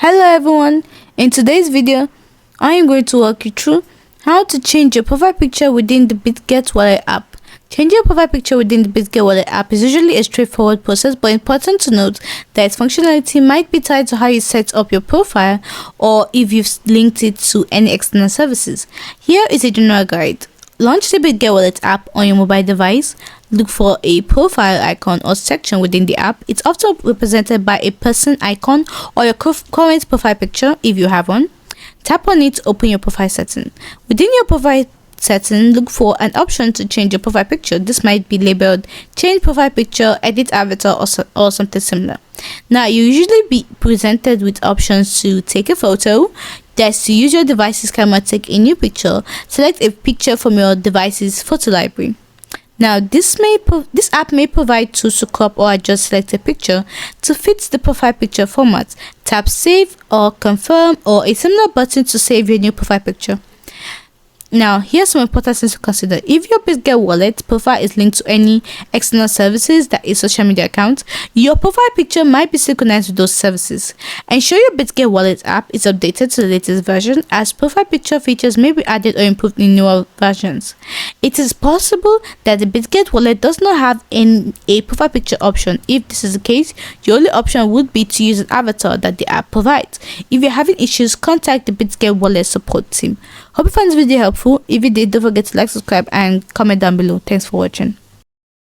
Hello everyone, in today's video I am going to walk you through how to change your profile picture within the Bitget wallet app. Changing your profile picture within the Bitget wallet app is usually a straightforward process, but important to note that its functionality might be tied to how you set up your profile or if you've linked it to any external services. Here is a general guide. Launch the Bitget wallet app on your mobile device. Look for a profile icon or section within the app. It's often represented by a person icon or your current profile picture if you have one. Tap on it to open your profile setting. Within your profile setting, look for an option to change your profile picture. This might be labeled change profile picture, edit avatar, or something similar. Now, you usually be presented with options to take a photo. That's to use your device's camera to take a new picture. Select a picture from your device's photo library. Now, this app may provide tools to crop or adjust selected picture to fit the profile picture format. Tap save or confirm or a similar button to save your new profile picture. Now, here's some important things to consider. If your Bitget wallet profile is linked to any external services, that is social media account, your profile picture might be synchronized with those services. Ensure your Bitget wallet app is updated to the latest version, as profile picture features may be added or improved in newer versions. It is possible that the Bitget wallet does not have a profile picture option. If this is the case, your only option would be to use an avatar that the app provides. If you're having issues, contact the Bitget wallet support team. Hope you found this video helpful. If you did, don't forget to like, subscribe, and comment down below. Thanks for watching.